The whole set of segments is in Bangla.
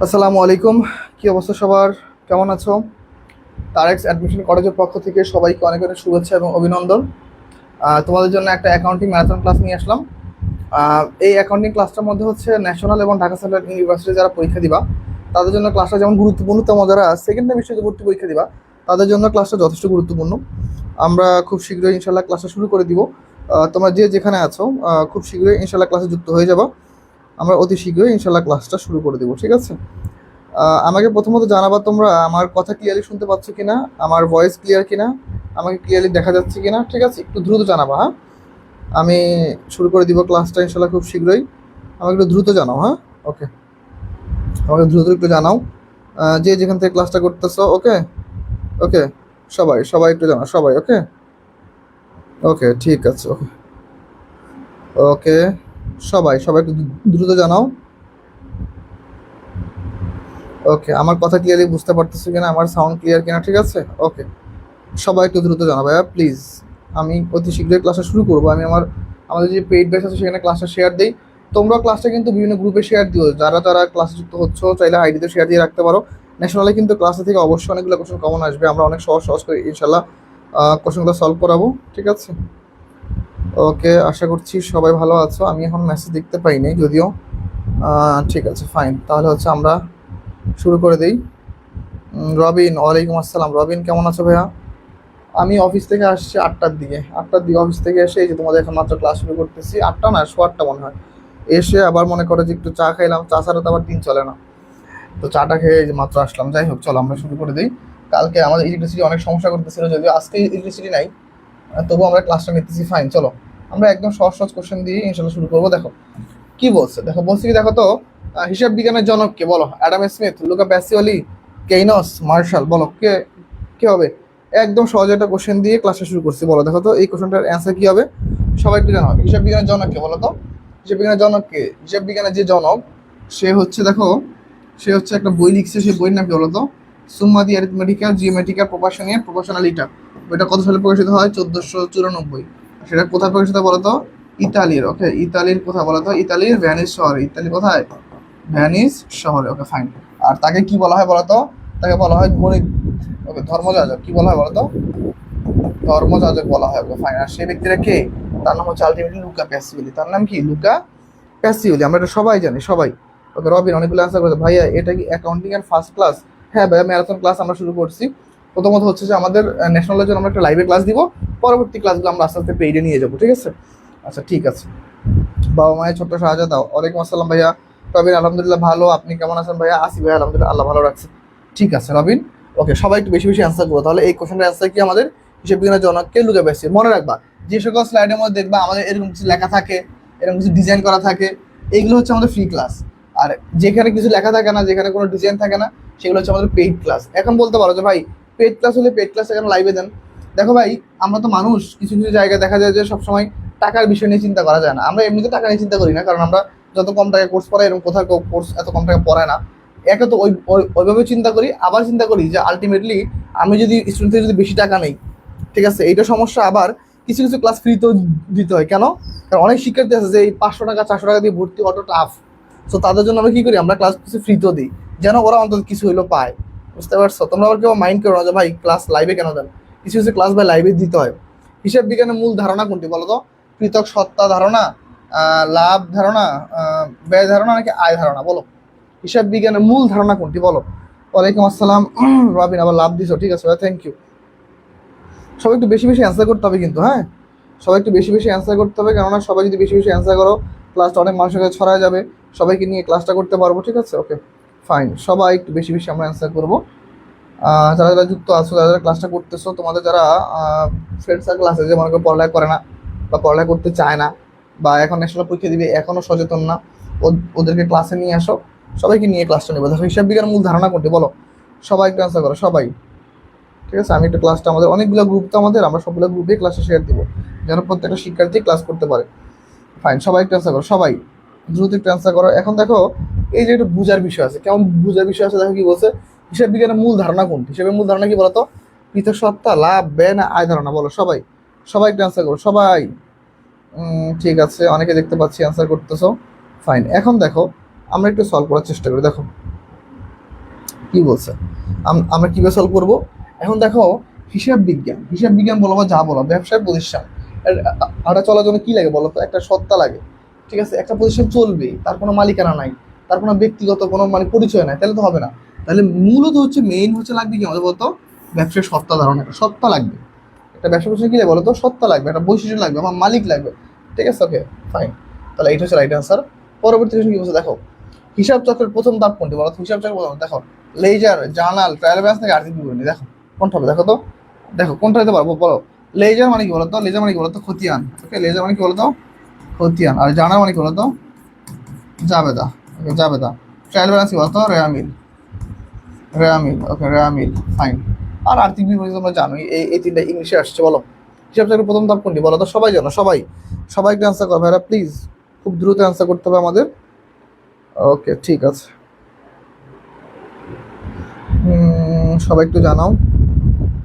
আসসালামু আলাইকুম। কি অবস্থা সবার? কেমন আছো? তারেক্স অ্যাডমিশন কলেজের পক্ষ থেকে সবাইকে অনেক অনেক শুভেচ্ছা এবং অভিনন্দন। তোমাদের জন্য একটা অ্যাকাউন্টিং ম্যারাথন ক্লাস নিয়ে আসলাম। এই অ্যাকাউন্টিং ক্লাসটার মধ্যে হচ্ছে ন্যাশনাল এবং ঢাকা সেন্ট্রাল ইউনিভার্সিটি যারা পরীক্ষা দিবা তাদের জন্য ক্লাসটা যেমন গুরুত্বপূর্ণ, তেমন যারা সেকেন্ড টাইম বিশ্ববিদ্যালয় পরীক্ষা দিবা তাদের জন্য ক্লাসটা যথেষ্ট গুরুত্বপূর্ণ। আমরা খুব শীঘ্রই ইনশাল্লাহ ক্লাসটা শুরু করে দিব। তোমরা যে যেখানে আছো খুব শীঘ্রই ইনশাল্লাহ ক্লাসে যুক্ত হয়ে যাবো। আমরা অতি শীঘ্রই ইনশাল্লাহ ক্লাসটা শুরু করে দেবো, ঠিক আছে? আমাকে প্রথমত জানাবা তোমরা আমার কথা ক্লিয়ারলি শুনতে পাচ্ছ কিনা, আমার ভয়েস ক্লিয়ার কিনা, আমাকে ক্লিয়ারলি দেখা যাচ্ছে কিনা, ঠিক আছে? একটু দ্রুত জানাবা, হ্যাঁ? আমি শুরু করে দিব ক্লাসটা ইনশাল্লাহ খুব শীঘ্রই। আমাকে একটু দ্রুত জানাও, হ্যাঁ? ওকে, আমাকে দ্রুত একটু জানাও যে যেখান থেকে ক্লাসটা করতেছো। ওকে ওকে, সবাই সবাই একটু জানাও, সবাই। ওকে ওকে, ঠিক আছে। ওকে ওকে, সবাই সবাই একটু দ্রুত জানাও। ওকে, আমার কথা ক্লিয়ারলি বুঝতে পারতেছো কিনা, আমার সাউন্ড ক্লিয়ার কিনা, ঠিক আছে? ওকে, সবাই একটু দ্রুত জানাও ভাইয়া, প্লিজ। আমি অতি শীঘ্রই ক্লাসটা শুরু করবো। আমি আমাদের যে পেইড ব্যাচ আছে সেখানে ক্লাসটা শেয়ার দিই। তোমরা ক্লাসটা কিন্তু বিভিন্ন গ্রুপে শেয়ার দিও, যারা যারা ক্লাসে যুক্ত হচ্ছ চাইলে আইডিতে শেয়ার দিয়ে রাখতে পারো। ন্যাশনালে কিন্তু ক্লাসে থেকে অবশ্যই অনেকগুলো কোশ্চেন কমন আসবে, আমরা অনেক সহজ সহজ করে ইনশাল্লাহ কোশ্চেনগুলো সলভ করাবো, ঠিক আছে? ওকে, আশা করছি সবাই ভালো আছো। আমি এখন মেসেজ দেখতে পাইনি যদিও। ঠিক আছে, ফাইন, তাহলে হচ্ছে আমরা শুরু করে দিই। রবিন, ওয়ালাইকুম আসসালাম। রবিন কেমন আছো ভাইয়া? আমি অফিস থেকে আসছি 8টার দিকে। 8টার দিকে অফিস থেকে এসে এই যে তোমাদের এখন মাত্র ক্লাস শুরু করতেছি। 8টা না, 8:15 মনে হয়। এসে আবার মনে করে যে একটু চা খাইলাম, চা ছাড়া তো আবার দিন চলে না। তো চাটা খেয়ে এই যে মাত্র আসলাম। যাই হোক, চলো আমরা শুরু করে দিই। কালকে আমাদের ইলেকট্রিসিটি অনেক সমস্যা করতেছিল, যদিও আজকে ইলেকট্রিসিটি নাই, তবুও আমরা ক্লাসটা নিতেছি। ফাইন, চলো আমরা একদম সহজ সহজ কোশ্চেন দিয়ে ইনশাল্লাহ শুরু করবো। দেখো কি বলছে, বলছে কি দেখো তো, হিসাব বিজ্ঞানের জনক কে বলো? Adam Smith, Luca Pacioli, Keynes, Marshall, বলো কে কে হবে? একদম সহজ একটা কোশ্চেন দিয়ে ক্লাসটা শুরু করছি। বলো দেখো তো এই কোশ্চেনটার অ্যান্সার কি হবে? সবাই একটু জানাও, হিসাব বিজ্ঞানের জনক কে বলো তো? হিসাব বিজ্ঞানের জনক কে? হিসাব বিজ্ঞানের যে জনক, সে হচ্ছে দেখো, সে হচ্ছে একটা বই লিখছে। সেই বইয়ের নাম কি বলো তো? সুম্মা দি অ্যারিথমেটিকা জিওমেট্রিকা প্রপাশনিয়া প্রপাশনালিটা। বইটা কত সালে প্রকাশিত হয়? 1494। সেটা কোথায় প্রকাশিত বলো তো? ইতালির। ওকে, ইতালির কোথায় বলো তো? ইতালির ভ্যানিস শহরে। ইতালি কোথায়? ভ্যানিস শহরে। ওকে, ফাইন। আর তাকে কি বলা হয় বলো তো? তাকে বলা হয় গণিত। ওকে, ধর্মযাজক। কি বলা হয় বলো তো? ধর্মযাজক বলা হয়। ওকে, ফাইন। আর সেই ব্যক্তিটা কে? তার নাম হচ্ছে আলটিমেটলি লুকা প্যাসিওলি। তার নাম কি? Luca Pacioli. আমরা এটা সবাই জানি, সবাই। ওকে, রবিন অনেকগুলো অ্যান্সার করেছে। ভাইয়া এটা কি অ্যাকাউন্টিং এর ফার্স্ট ক্লাস? হ্যাঁ ভাইয়া, ম্যারাথন ক্লাস আমরা শুরু করছি। প্রথমত হচ্ছে যে আমাদের ন্যাশনালের জন্য আমরা একটা লাইভে ক্লাস দিব। পরবর্তী ক্লাসগুলো আমরা আস্তে আস্তে পেইডে নিয়ে যাবো, ঠিক আছে? আচ্ছা, ঠিক আছে। বাবা মায়ের ছোট্ট সাহায্য দাও। ওয়ালাইকুম আসসালাম ভাইয়া। রবিন আলহামদুলিল্লাহ ভালো, আপনি কেমন আছেন ভাইয়া? আসি ভাইয়া, আলহামদুলিল্লাহ, আল্লাহ ভালো রাখছে। ঠিক আছে রবিন। ওকে, সবাই একটু বেশি বেশি অ্যান্সার করবো। তাহলে এই কোশ্চেনটার অ্যান্সার কি আমাদের? হিসেব বিজ্ঞানের জনককে লুকা প্যাসিওলি। মনে রাখবা, যে সকল স্লাইডের মধ্যে দেখবা আমাদের এরকম কিছু লেখা থাকে, এরকম কিছু ডিজাইন করা থাকে, এইগুলো হচ্ছে আমাদের ফ্রি ক্লাস। আর যেখানে কিছু লেখা থাকে না, যেখানে কোনো ডিজাইন থাকে না, সেগুলো হচ্ছে আমাদের পেইড ক্লাস। এখন বলতে পারো যে ভাই, পেইড ক্লাস হলে পেইড ক্লাস কেন লাইভে দেন? দেখো ভাই, আমরা তো মানুষ, কিছু কিছু জায়গায় দেখা যায় যে সবসময় টাকার বিষয় নিয়ে চিন্তা করা যায় না। আমরা এমনিতে টাকা নিয়ে চিন্তা করি না, কারণ আমরা যত কম টাকায় কোর্স পড়াই, এরকম কোথাও কোর্স এত কম টাকা পড়ায় না। একে তো ওইভাবে চিন্তা করি, আবার চিন্তা করি যে আলটিমেটলি আমি যদি স্টুডেন্ট থেকে যদি বেশি টাকা নেই, ঠিক আছে, এইটা সমস্যা। আবার কিছু কিছু ক্লাস ফ্রিতেও দিতে হয়। কেন? কারণ অনেক শিক্ষার্থী আছে যে এই 500 টাকা 400 টাকা দিয়ে ভর্তি হওয়াটা টাফ। তো তাদের জন্য আমরা কি করি, আমরা ক্লাস কিছু ফ্রিতেও দিই, যেন ওরা অন্তত কিছু হইলো পায়। বুঝতে পারছো? তোমরা আবার কেউ মাইন্ড করো না যে ভাই ক্লাস লাইভে কেন দেন। কিছু কিছু ক্লাস ভাই লাইভে দিতে হয়। হিসাব বিজ্ঞানের মূল ধারণা কোনটি বলো তো? পৃথক সত্তা ধারণা, লাভ ধারণা, ব্যয় ধারণা, নাকি আয় ধারণা? বলো, হিসাব বিজ্ঞানের মূল ধারণা কোনটি বলো? ওয়ালাইকুম আসসালাম। রবিন আবার লাভ দিছো, ঠিক আছে ভাই, থ্যাংক ইউ। সবাই একটু বেশি বেশি অ্যান্সার করতে হবে কিন্তু, হ্যাঁ? সবাই একটু বেশি বেশি অ্যান্সার করতে হবে, কেননা সবাই যদি বেশি বেশি অ্যান্সার করো, ক্লাসটা অনেক মানুষের কাছে ছড়ায় যাবে, সবাইকে নিয়ে ক্লাসটা করতে পারবো, ঠিক আছে? ওকে, ফাইন, সবাই একটু বেশি বেশি আমরা অ্যান্সার করবো। যারা যারা যুক্ত আছো, যারা যারা ক্লাসটা করতেছো, তোমাদের যারা ফ্রেন্ড সার্কেল আছে যে মনে করো পড়ালেখা করে না বা পড়ালেখা করতে চায় না, বা এখন ন্যাশনাল পরীক্ষা দিবে এখনও সচেতন না, ওদেরকে ক্লাসে নিয়ে আসো। সবাইকে নিয়ে ক্লাসটা নেবো। দেখো, হিসাব বিজ্ঞানের মূল ধারণা কোনটি বলো? সবাই একটু অ্যান্সার করো, সবাই। ঠিক আছে, আমি একটু ক্লাসটা, আমাদের অনেকগুলো গ্রুপ, তো আমাদের আমরা সবগুলো গ্রুপে ক্লাসে শেয়ার দিব, যেন প্রত্যেকটা শিক্ষার্থী ক্লাস করতে পারে। ফাইন, সবাই একটু অ্যান্সার করো, সবাই দ্রুত একটু অ্যান্সার করো। এখন দেখো, এই যে একটু বুঝার বিষয় আছে, কেমন বুঝার বিষয় আছে, দেখো কি বলছে। হিসাব বিজ্ঞানের মূল ধারণা কোনটি? হিসাবের মূল ধারণা কি বলতো? পৃথক সত্তা, লাভ, ব্যয়, না আয় ধারণা? বলো সবাই, সবাই একটু অ্যান্সার করো, সবাই। ঠিক আছে, অনেকে দেখতে পাচ্ছি অ্যান্সার করতেছো। ফাইন, এখন দেখো আমরা একটু সলভ করার চেষ্টা করি। দেখো, কি বলছে, আমরা কিভাবে সলভ করবো? এখন দেখো, হিসাব বিজ্ঞান বলো বা যা বলো, ব্যবসায় প্রতিষ্ঠান এটা চলার জন্য কি লাগে বলো তো? একটা সত্তা লাগে, ঠিক আছে? একটা প্রতিষ্ঠান চলবে, তার কোনো মালিকানা নাই, তার কোনো ব্যক্তিগত কোনো মানে পরিচয় নাই, তাহলে তো হবে না। তাহলে মূলত হচ্ছে মেইন হচ্ছে লাগবে কি আমাদের বলতো? ব্যবসায় সত্তা ধারণ, একটা সত্তা লাগবে। একটা ব্যবসা প্রতিষ্ঠান কি লাগে বলো তো? সত্তা লাগবে, একটা বৈশিষ্ট্য লাগবে, আমার মালিক লাগবে। ঠিক আছে, ওকে ফাইন। তাহলে এইটা হচ্ছে রাইট আনসার। পরবর্তী কোশ্চেন কি বলছে দেখো, হিসাব চক্রের প্রথম ধাপ কোনটি বলো? হিসাব চক্র প্রথম দেখো, লেজার, জার্নাল, ট্রায়াল ব্যালেন্স থেকে আর্থিক বিবরণী। দেখো কোনটা হবে দেখো তো, দেখো কোনটা হতে পারবো বলো? লেজার মানে কি বলতো? লেজার মানে কি বলতো? খতিয়ান। ওকে, লেজার মানে কি বলতো? খতিয়ান। আর জার্নাল মানে কি বলতো? জাবেদা। ওকে, জাবেদা। ট্রায়াল ব্যালেন্স কি বলতো? রেয়ামিল। ওকে, রেয়ামিল, ফাইন। আর আর্থিক বিবরণী তোমরা জানো, এই তিনটা ইংলিশে আসছে। বলো হিসাব চক্রের প্রথম ধাপ কোনটি বলো তো? সবাই জানো, সবাইকে অ্যান্সার করো ভাইরা প্লিজ, খুব দ্রুত অ্যান্সার করতে হবে আমাদের। ওকে, ঠিক আছে। সবাই একটু জানাও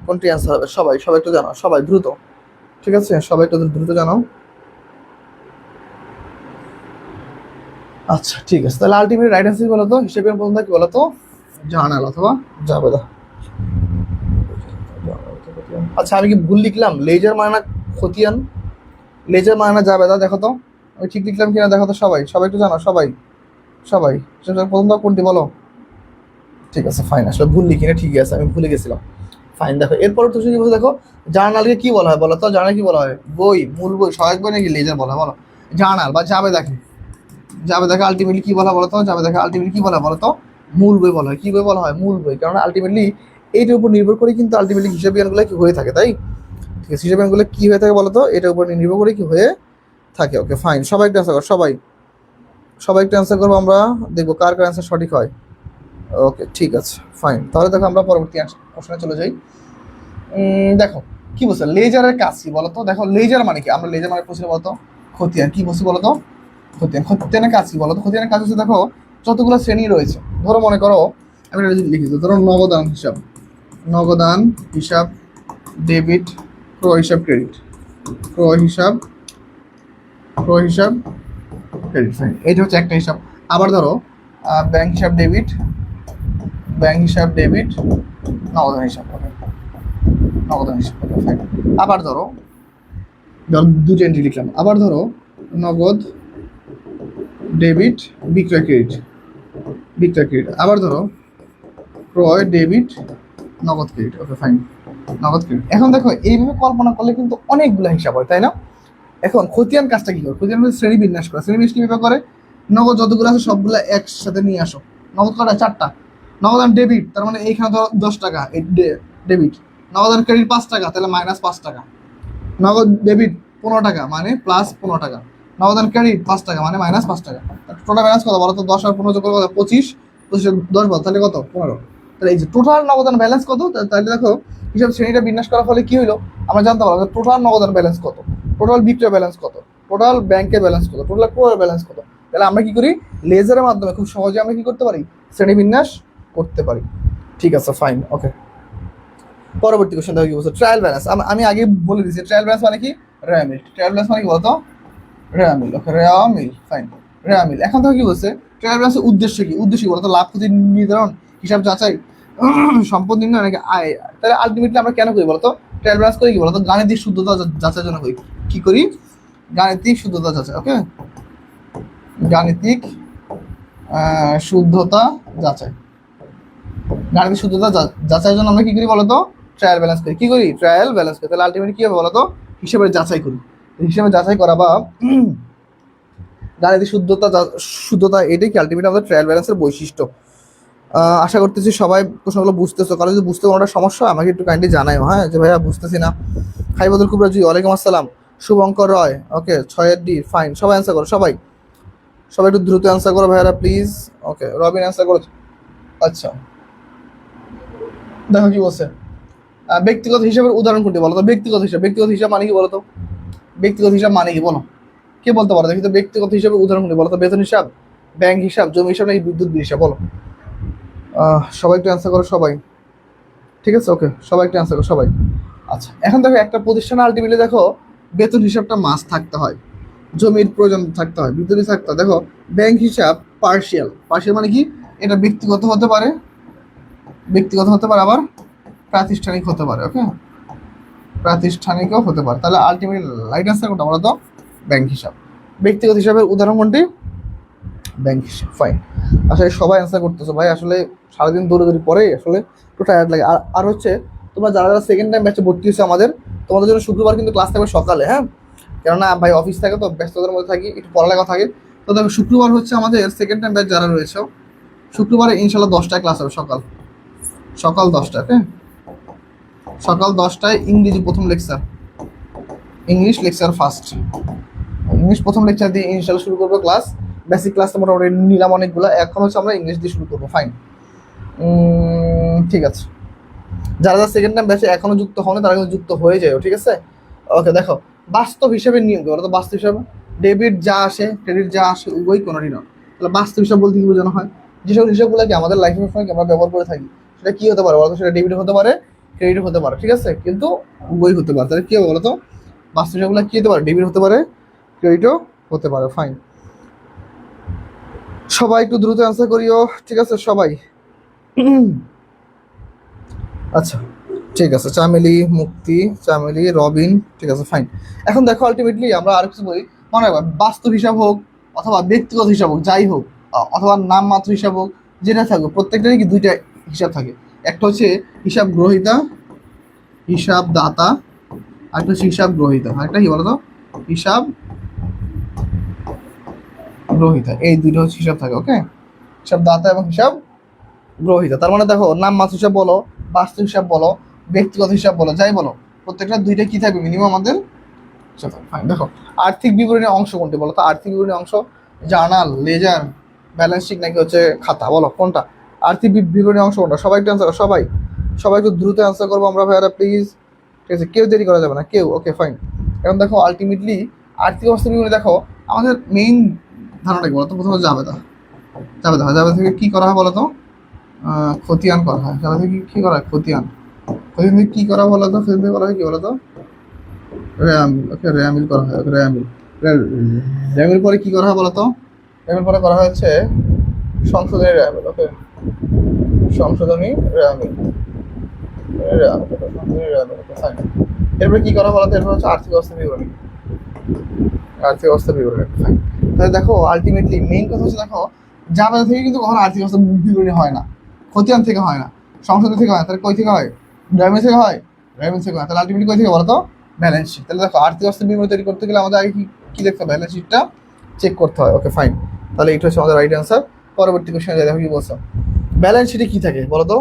কোনটি অ্যান্সার হবে। সবাই একটু জানাও, সবাই দ্রুত। ঠিক আছে, সবাই একটু দ্রুত জানাও। আচ্ছা, ঠিক আছে। তাহলে আলটিমেট রাইট অ্যান্সার বলো তো? হিসেবে প্রথম কি বলো তো? জার্নাল অথবা জাবেদা। আচ্ছা, আমি কি ভুল লিখলাম? লেজার মানে না খতিয়ান? লেজার মানে না জাবেদা? দেখো তো আমি ঠিক লিখলাম কিনা দেখো তো। সবাই একটু জানাও, সবাই সেটা প্রথম ধাপ কোনটি বলো? ঠিক আছে, ফাইন। আসলে ভুল লিখিনি, ঠিকই আছে, আমি ভুলে গেছিলাম। ফাইন। দেখো এরপর তো কি বলছে দেখো, জার্নালকে কি বলা হয় বলো তো? জার্নাল কি বলা হয়? বই, মূল বই, সহায়ক বই নাকি লেজার বলা হয় বলো? জার্নাল বা জাবেদাকে আলটিমেটলি কি বলা হয় বলো তো? জাবেদাকে আলটিমেটলি কি বলা হয় বলো তো? মূল বই বলা হয়। কি বই বলা হয়? মূল বই। কারণ আলটিমেটলি এইটার উপর নির্ভর করে কিন্তু আলটিমেটলি হিসাব বিজ্ঞানগুলো কি হয়ে থাকে, তাই? ঠিক আছে, হিসাব বিজ্ঞানগুলো কি হয়ে থাকে বলো তো? এটার উপর নির্ভর করে কি হয়ে থাকে। ওকে ফাইন, সবাই একটু অ্যান্সার করো, সবাই একটু অ্যান্সার করবো, আমরা দেখবো কার অ্যান্সার সঠিক হয়। ওকে, ঠিক আছে, ফাইন। তাহলে দেখো আমরা পরবর্তী প্রশ্নে চলে যাই। দেখো কি বলছে, লেজারের কাজ কি বলতো? দেখো লেজার মানে কি, আমরা লেজার মানে বলছি বলতো? খতিয়ান। কি বলছি বলতো? খতিয়ানের কাজ কি বলতো? খতিয়ানের কাজ হচ্ছে দেখো, যতগুলো শ্রেণী রয়েছে, ধরো মনে করো আমি এটা লিখি, ধরো নগদান হিসাব, ডেবিট, ক্রয় হিসাব, ক্রেডিট, ক্রয় হিসাব, ক্রেডিট, ফাইন। এইটা হচ্ছে একটা হিসাব। আবার ধরো ব্যাংক হিসাব, ডেবিট, নগদান হিসাব। ফাইন। আবার ধরো দুটো এন্ট্রি লিখলাম। আবার ধরো নগদ, ডেবিট, বিক্রয় ক্রেডিট। আবার ধরো ক্রয়, ডেবিট, নগদ ক্রেডিট। ওকে ফাইন, নগদ ক্রেডিট। এখন দেখো এইভাবে কল্পনা করলে কিন্তু অনেকগুলো হিসাব হয়, তাই না? এখন খতিয়ান কাজটা কি করে? খতিয়ান শ্রেণী বিন্যাস করে। শ্রেণী বিন্যাস কিভাবে করে? নগদ যতগুলো আছে সবগুলো একসাথে নিয়ে আসো। নগদ কটা? 4টা। নগদান ডেবিট, তার মানে এইখানে ধরো 10 টাকা ডেবিট। নগদান ক্রেডিট 5 টাকা, তাহলে -5 টাকা। নগদ ডেবিট 15 টাকা, মানে +15 টাকা। নগদান ক্রেডিট 5 টাকা, মানে -5 টাকা। টোটাল ব্যালেন্স কত বলো তো? 10 আর 15 যোগ করে কত? 25। 25 10 বল, তাহলে কত? 15। তাহলে এই যে টোটাল নগদান ব্যালেন্স কত? তাহলে দেখো হিসাব শ্রেণীটা বিন্যাস করার ফলে কি হইলো, আমরা জানতে পারলাম টোটাল নগদান ব্যালেন্স কত, টোটাল বিক্রয় ব্যালেন্স কত, টোটাল ব্যাংকের ব্যালেন্স কত, টোটাল ক্রয় ব্যালেন্স কত। তাহলে আমরা কি করি? লেজারের মাধ্যমে খুব সহজে আমরা কি করতে পারি? শ্রেণী বিন্যাস করতে পারি। ঠিক আছে, ফাইন, ওকে। পরবর্তী কোশ্চেন দেখো কি বলছে, ট্রায়াল ব্যালেন্স। আমি আগে বলে দিচ্ছি ট্রায়াল ব্যালেন্স মানে কি? রেয়ামিল। ট্রায়াল ব্যালেন্স মানে কি বলতো? রেয়ামিল। ওকে, রেয়ামিল, ফাইন, রেয়ামিল। এখন দেখো কি বলছে, ট্রায়াল ব্যালেন্সের উদ্দেশ্য কি? বলতো লাভ ক্ষতি নির্ধারণ, হিসাব যাচাই, সম্পদ নির্ণয় নাকি আয়? তাহলে আলটিমেটলি আমরা কেন করি বলতো? ট্রায়াল ব্যালেন্স করি কি বলতো? গাণিতিক শুদ্ধতা যাচাইয়ের জন্য করি। কি করি? গাণিতিক শুদ্ধতা যাচাই। ওকে, গাণিতিক শুদ্ধতা যাচাই। গাণিতিক শুদ্ধতা যাচাইয়ের জন্য আমরা কি করি বলতো? ট্রায়াল ব্যালেন্স করি। কি করি? ট্রায়াল ব্যালেন্স করি। তাহলে আলটিমেটলি কি হবে বলতো? হিসেবে যাচাই করি। হিসেবে যাচাই করা বা গাণিতিক শুদ্ধতা এটাই কি আলটিমেটলি আমাদের ট্রায়াল ব্যালেন্সের বৈশিষ্ট্য। আশা করতেছি সবাই প্রশ্নগুলো বুঝতেছো। কারণ যদি বুঝতে কোনোটা সমস্যা আমাকে একটু কাইন্ডলি জানাই, হ্যাঁ, যে ভাইয়া বুঝতেছি না। খাইবদুল কুবরা জি, ওয়ালাইকুম আসসালাম। শুভঙ্কর রয়, ওকে, 6 D, ফাইন। সবাই অ্যান্সার করো, সবাই একটু দ্রুত অ্যান্সার করো ভাইয়ারা প্লিজ। ওকে, রবিন অ্যান্সার করো। আচ্ছা, দেখো কি বলছে, ব্যক্তিগত হিসাবের উদাহরণ কোনটি বলো তো? ব্যক্তিগত হিসাব মানে কি বলো তো? ব্যক্তিগত হিসাব মানে কি বলো? কে বলতে পারো দেখি তো? ব্যক্তিগত হিসাবের উদাহরণ কোনটি বলো তো? বেতন হিসাব, ব্যাংক হিসাব, জমি হিসাব নাকি বিদ্যুৎ বিল হিসাব? বলো। সবাই একটু অ্যান্সার করো, সবাই। ঠিক আছে, ওকে, সবাই একটু অ্যান্সার করো, সবাই। আচ্ছা, এখন দেখো একটা প্রতিষ্ঠানে আলটিমেটলি দেখো বেতন হিসাবটা মাস্ট থাকতে হয়, জমির প্রয়োজন থাকতে হয়, বিদ্যুৎ থাকতে হয়। দেখো ব্যাংক হিসাব পার্শিয়াল মানে কি? এটা ব্যক্তিগত হতে পারে, ব্যক্তিগত হতে পারে, আবার প্রাতিষ্ঠানিক হতে পারে। ওকে, প্রাতিষ্ঠানিকও হতে পারে। তাহলে আলটিমেট রাইট আনসার কোনটা বলো তো? ব্যাংক হিসাব। ব্যক্তিগত হিসাবের উদাহরণ কোনটি? ব্যাংক হিসাব। ফাইন। আসলে সবাই অ্যান্সার করতেছো ভাই, আসলে সারাদিন দৌড়ে পরে আসলে একটু টায়ার্ড লাগে। আর হচ্ছে তোমরা যারা যারা সেকেন্ড টাইম ব্যাচে ভর্তি হয়েছে আমাদের, তোমাদের জন্য শুক্রবার কিন্তু ক্লাস থাকবে সকালে, হ্যাঁ? কেননা ভাই অফিস থাকে তো, ব্যস্ততার মধ্যে থাকি, একটু পড়ালেখা থাকে। তো দেখো শুক্রবার হচ্ছে আমাদের সেকেন্ড টাইম ব্যাচ যারা রয়েছে, শুক্রবারে ইনশাল্লাহ 10টায় ক্লাস হবে, সকাল সকাল 10টায়। হ্যাঁ, সকাল 10টায় ইংরেজি প্রথম lecture, English lecture first, English প্রথম লেকচার দিয়ে ইনশাল্লাহ শুরু করবো ক্লাস। বেসিক ক্লাসটা মোটামুটি নিলাম অনেকগুলো, এখন হচ্ছে আমরা ইংলিশ দিয়ে শুরু করবো। ফাইন, ঠিক আছে। যারা যারা সেকেন্ড টাইম ব্যাচে এখনো যুক্ত হন তারা কিন্তু যুক্ত হয়ে যায়, ঠিক আছে? ওকে, দেখো বাস্তব হিসাবে নিয়ম কি বলতো? বাস্তব হিসাবে ডেবিট যা আসে ক্রেডিট যা আসে উভয় কোনোটি নয়। তাহলে বাস্তব হিসাব বলতে কি বোঝানো হয়? যেসব হিসাবগুলো কি আমাদের লাইফের সময় আমরা ব্যবহার করে থাকি, সেটা কি হতে পারে বলতো? সেটা ডেবিট হতে পারে, ক্রেডিট হতে পারে, ঠিক আছে? কিন্তু উভয় হতে পারে। তাহলে কি হবে বলতো? বাস্তব হিসাবগুলো কি হতে পারে? ডেবিট হতে পারে, ক্রেডিটও হতে পারে। ফাইন, সবাই একটু দ্রুত অ্যান্সার করিও, ঠিক আছে সবাই? আচ্ছা, ঠিক আছে। চামেলি, মুক্তি, চামেলি, রবিন, ঠিক আছে ফাইন। এখন দেখো আলটিমেটলি আমরা আর কিছু বলি, মনে রাখবা বাস্তব হিসাব হোক অথবা ব্যক্তিগত হিসাব হোক, যাই হোক, অথবা নামমাত্র হিসাব হোক, যেটা থাকুক, প্রত্যেকটারই কি দুইটা হিসাব থাকে। একটা হচ্ছে হিসাব গ্রহীতা, হিসাব দাতা, আর একটা হচ্ছে হিসাব গ্রহীতা। আরেকটা কি বলতো? হিসাব গ্রহীতা। এই দুইটা হচ্ছে হিসাব থাকে। ওকে, হিসাব দাতা এবং হিসাব গ্রহীতা। তার মানে দেখো নামমাত্র হিসাব বলো, বাস্তব হিসাব বলো, ব্যক্তিগত হিসাব বলো, যাই বলো, প্রত্যেকটা দুইটা কি থাকবে মিনিমাম আমাদের। দেখো আর্থিক বিবরণী অংশ কোনটি বলো তো? আর্থিক বিবরণী অংশ জার্নাল, লেজার, ব্যালেন্স শিট নাকি হচ্ছে খাতা? বলো কোনটা আর্থিক বিবরণী অংশ কোনটা? সবাই একটু অ্যান্সার করো, সবাই সবাই একটু দ্রুত অ্যান্সার করবো আমরা ভাইয়ারা, প্লিজ। ঠিক আছে, কেউ দেরি করা যাবে না, কেউ। Okay fine. এখন দেখো আলটিমেটলি আর্থিক অবস্থা বিবরণী দেখো আমাদের মেইন ধারণাটা কি বলতো? প্রথমে জাবেদা, জাবেদা থেকে কি করা হয় বলতো? খতিয়ান করা হয়। জাবেদা থেকে কি করা হয়? খতিয়ান। খতিয়ান থেকে কি করা বলতো? খতিয়ান থেকে করা হয় কি বলতো? র্যামিল। ওকে, র্যামিল করা হয়। র্যামিল, র্যামিল পরে কি করা হয় বলতো? র্যামিল পরে করা হয়েছে সংশোধনী র্যামিল। ওকে, সংশোধনী র্যামিল, সংশোধনী র্যামিল। Okay fine. এরপরে কি করা বলতো? এরপর হচ্ছে আর্থিক অবস্থা বিবরণী, আর্থিক অবস্থা বিবরণী। ফাইন। তাহলে দেখো আলটিমেটলি মেইন কথা হচ্ছে, দেখো জাবেদা থেকে কিন্তু কখনো আর্থিক অবস্থা বিবরণী হয় না, খতিয়ান থেকে হয় না, সংশোধনী থেকে হয় না। তাহলে কই থেকে হয়? র্যামিল থেকে হয়, র্যামিল থেকে হয়। তাহলে আলটিমেটলি কই থেকে বলতো? Balance sheet. তাহলে দেখো আর্থিক অবস্থা বিবরণী তৈরি করতে গেলে আমাদের আগে কি দেখতে হবে? ব্যালেন্স শিটটা চেক করতে হয়। ওকে ফাইন, তাহলে এটা হচ্ছে আমাদের রাইট অ্যান্সার। পরবর্তী কোশ্চেনে দেখো কি বলছো। ব্যালেন্স শিটে কি থাকে বলো তো?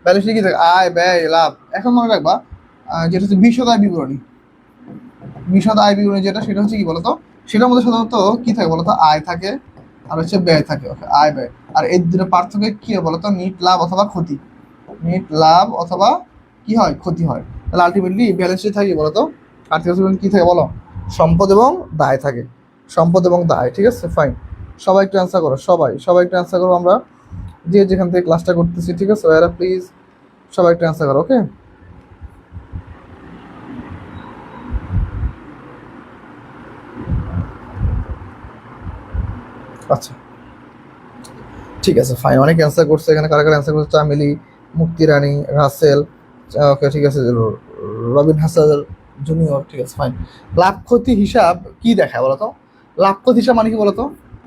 ব্যালেন্স শিটে কি থাকে? আয়, ব্যয়, লাভ। এখন মনে রাখবা যেটা হচ্ছে বিশদ আয় বিবরণী, বিশদ আয় বিবরণী যেটা, সেটা হচ্ছে কি বলতো? সেটার মধ্যে সাধারণত কি থাকে বলতো? আয় থাকে আর হচ্ছে ব্যয় থাকে। ওকে, আয় ব্যয়। আর এই দুটো পার্থক্য কি হয় বলতো? নিট লাভ অথবা ক্ষতি, নিট লাভ অথবা কি হয়? ক্ষতি হয়। তাহলে আলটিমেটলি ব্যালেন্স শিট থাকে বলতো? আর্থিক কি থাকে বলো? সম্পদ এবং দায় থাকে, সম্পদ এবং দায়। ঠিক আছে ফাইন, সবাই একটু অ্যান্সার করো, সবাই একটু অ্যান্সার করো, আমরা যে যেখান থেকে ক্লাসটা করতেছি। ঠিক আছে ভাইয়ারা, প্লিজ সবাই একটু অ্যান্সার করো। ওকে, আচ্ছা ঠিক আছে ফাইন, অনেক অ্যান্সার করছে এখানে। কারা কারা অ্যান্সার করছে? চামেলি, মুক্তি রানী, রাসেল, ওকে ঠিক আছে, রবিন হাসান জুনিয়র। ঠিক আছে ফাইন। লাভ ক্ষতি হিসাব কি দেখায় বলতো? লাভ ক্ষতি হিসাব মানে কি বলতো?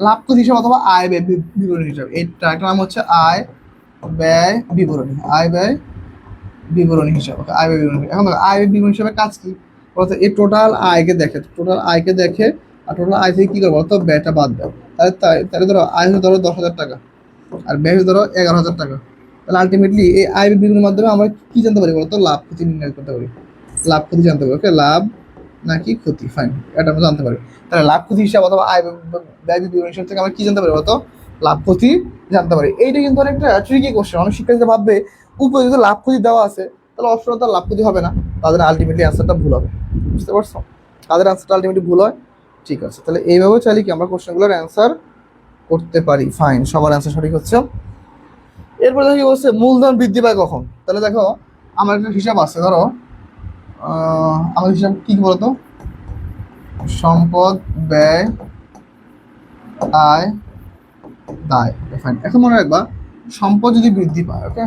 লাভ ক্ষতি হিসাব অথবা আয় ব্যয় বিবরণী হিসাব, এইটা একটা নাম হচ্ছে আয় ব্যয় বিবরণী, আয় ব্যয় বিবরণী হিসাব। আয় ব্যয় বিবরণী। এখন দেখো আয় ব্যয় বিবরণী হিসাবে কাজ কি বলতো? এই টোটাল আয়কে দেখে, টোটাল আয়কে দেখে, আর টোটাল আয় থেকে কি করে বলতো? ব্যয়টা বাদ দেয়। তাহলে ধরো আয় হচ্ছে ধরো 10,000 টাকা, আর ব্যয় হচ্ছে ধরো 11,000 টাকা। তাহলে আলটিমেটলি এই আয় বিবরণীর মাধ্যমে আমরা কি জানতে পারি বলতো? লাভ ক্ষতি নির্ণয় করতে পারি, লাভ ক্ষতি জানতে পারি। ওকে, লাভ নাকি ক্ষতি, ফাইন, এটা আমরা জানতে পারি। তাহলে লাভ ক্ষতি হিসাব অথবা আয় ব্যয় বিবরণী হিসাব থেকে আমরা কি জানতে পারি বলতো? লাভ ক্ষতি জানতে পারি। এইটা কিন্তু অনেকটা ট্রিকি কোশ্চেন। অনেক শিক্ষার্থীরা ভাববে উপরে যদি লাভ ক্ষতি দেওয়া আছে তাহলে অপশনে তার লাভ ক্ষতি হবে না, তাদের আলটিমেটলি অ্যান্সারটা ভুল হবে। বুঝতে পারছো? তাদের অ্যান্সারটা আলটিমেটলি ভুল হয়। ঠিক আছে, তাহলে এইভাবে চাইলে কি আমরা কোশ্চেনগুলোর অ্যান্সার করতে পারি। ফাইন, সবার অ্যান্সার সঠিক হচ্ছে। এরপরে দেখো কি বলছে, মূলধন বৃদ্ধি পায় কখন? তাহলে দেখো আমার একটা হিসাব আছে, ধরো আমাদের হিসাব কি বলতো? সম্পদ, ব্যয়, আয়, দায়। ফাইন, এখন মনে রাখবা সম্পদ যদি বৃদ্ধি পায়, ওকে,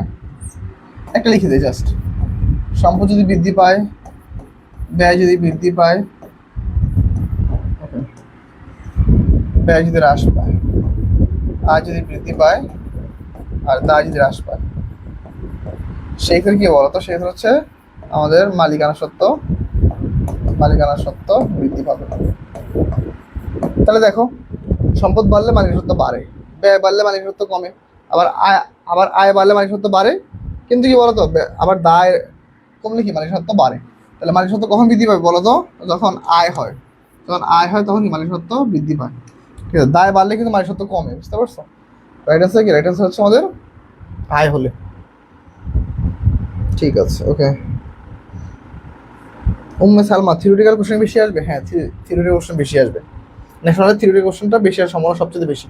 একটা লিখে দিই জাস্ট, সম্পদ যদি বৃদ্ধি পায়, ব্যয় যদি বৃদ্ধি পায়, ব্যয় যদি হ্রাস পায়, আয় যদি বৃদ্ধি পায় আর দায় যদি হ্রাস পায়, সেই ক্ষেত্রে কি বলতো, সেই ক্ষেত্রে হচ্ছে আমাদের মালিকানা সত্ত্ব বৃদ্ধি পাবে। তাহলে দেখো, সম্পদ বাড়লে মালিকানা সত্ত্ব বাড়ে, ব্যয় বাড়লে মালিকানা সত্ত্ব কমে, আবার আয় বাড়লে মালিকানা সত্ত্ব বাড়ে, কিন্তু কি বলতো, আবার দায় কমলে কি মালিকানা সত্ত্ব বাড়ে। তাহলে মালিকানা সত্ত্ব কখন বৃদ্ধি পাবে বলতো, যখন আয় হয়, তখন কি মালিকানা সত্ত্ব বৃদ্ধি পায়। ঠিক আছে, দায় বাড়লে কিন্তু মালিকানা সত্ত্ব কমে, বুঝতে পারছো? রাইট অ্যান্সার কি? রাইট অ্যান্সার হচ্ছে আমাদের আয় হলে। ঠিক আছে, ওকে। উম্মে সালমা, থিওরিটিক্যাল কোশ্চেন বেশি আসবে? হ্যাঁ, থিওরিটিক্যাল কোশ্চেন বেশি আসবে। ন্যাশনালের থিওরিটিক্যাল কোশ্চেনটা বেশি আসার সম্ভাবনা সবচেয়ে বেশি।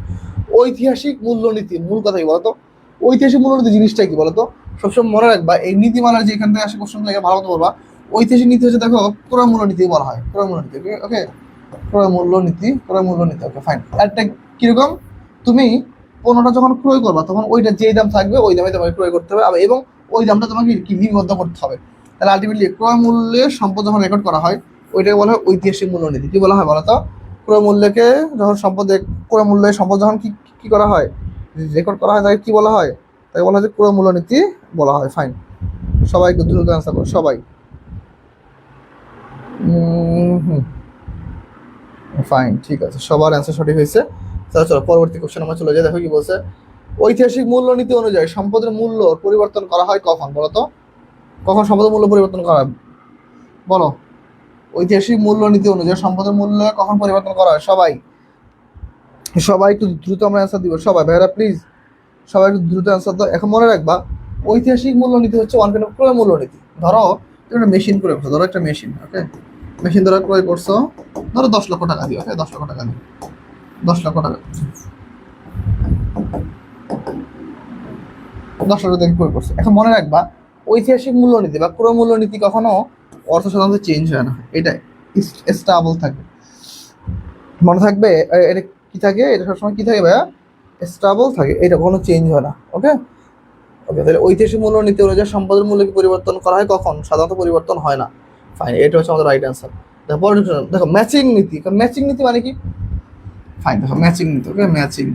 ঐতিহাসিক মূল্যনীতি, মূল কথা কি বলতো? ঐতিহাসিক মূল্যনীতি জিনিসটা কি বলতো? সবসময় মনে রাখবা, এই নীতিমালার যে এখান থেকে আসে কোশ্চেন লাগে ভালো মতো বলবা। ঐতিহাসিক নীতি হচ্ছে, দেখো, ক্রয় মূল্যনীতি বলা হয়, ক্রয় মূল্যনীতি। ওকে, ক্রয় মূল্যনীতি। ওকে, ফাইন। একটা কিরকম, তুমি পণ্যটা যখন ক্রয় করবা তখন ওইটা যেই দাম থাকবে ওই দামে তোমাকে ক্রয় করতে হবে, এবং ওই দামটা তোমাকে কি লিপিবদ্ধ করতে হবে। তাহলে আলটিমেটলি ক্রয় মূল্যের সম্পদ যখন রেকর্ড করা হয় ওইটাকে বলা হয় ঐতিহাসিক মূল্যনীতি। কি বলা হয় বলতো? ক্রয় মূল্যকে যখন ক্রয় মূল্যের সম্পদ যখন কি করা হয়, রেকর্ড করা হয়, তাকে কি বলা হয়? তাকে বলা হয় যে ক্রয় মূল্যনীতি বলা হয়। ফাইন, সবাই একটু দ্রুত অ্যান্সার করো সবাই। ফাইন, ঠিক আছে, সবার অ্যান্সার সঠিক হয়েছে। তাহলে চলো পরবর্তী কোশ্চেন আমরা চলে যাই। দেখো কি বলছে, ঐতিহাসিক মূল্যনীতি অনুযায়ী সম্পদের মূল্য পরিবর্তন করা হয় কখন বলতো? কখন সম্পদের মূল্য পরিবর্তন করা হয় বলো? ঐতিহাসিক মূল্যনীতি অনুযায়ী সম্পদের মূল্য কখন পরিবর্তন করা হয়? সবাই একটু দ্রুত আমরা অ্যান্সার দিব, সবাই ভাইরা প্লিজ, সবাই একটু দ্রুত অ্যান্সার দাও। এখন মনে রাখবা, ঐতিহাসিক মূল্যনীতি হচ্ছে ওয়ান কাইন্ড অফ ক্রয় মূল্যনীতি। ধরো তুমি একটা মেশিন ক্রয় করছো, ধরো একটা মেশিন, ওকে, মেশিন ধরো ক্রয় করছো, ধরো 10 লক্ষ টাকা দিয়ে, ওকে, 10 লক্ষ টাকা দিয়ে, 10 লক্ষ টাকা, 10 লক্ষ টাকা ক্রয় করছো। এখন মনে রাখবা, ঐতিহাসিক মূল্যনীতি বা ক্রয় মূল্যনীতি কখনো অর্থ সাধারণত চেঞ্জ হয় না, এটা স্টেবল থাকে। মনে থাকবে, এটা কি থাকে, এটা সবসময় কি থাকে ভাইয়া? স্টেবল থাকে, এটা কখনো চেঞ্জ হয় না। ওকে, ওকে, তাহলে ঐতিহাসিক মূল্যনীতি অনুযায়ী সম্পদের মূল্য কি পরিবর্তন করা হয় কখন? সাধারণত পরিবর্তন হয় না। ফাইন, এটা হচ্ছে আমাদের রাইট অ্যান্সার। দেখো পরের দেখো, ম্যাচিং নীতি। ম্যাচিং নীতি মানে কি? ফাইন, দেখো ম্যাচিং নীতি, ওকে, ম্যাচিং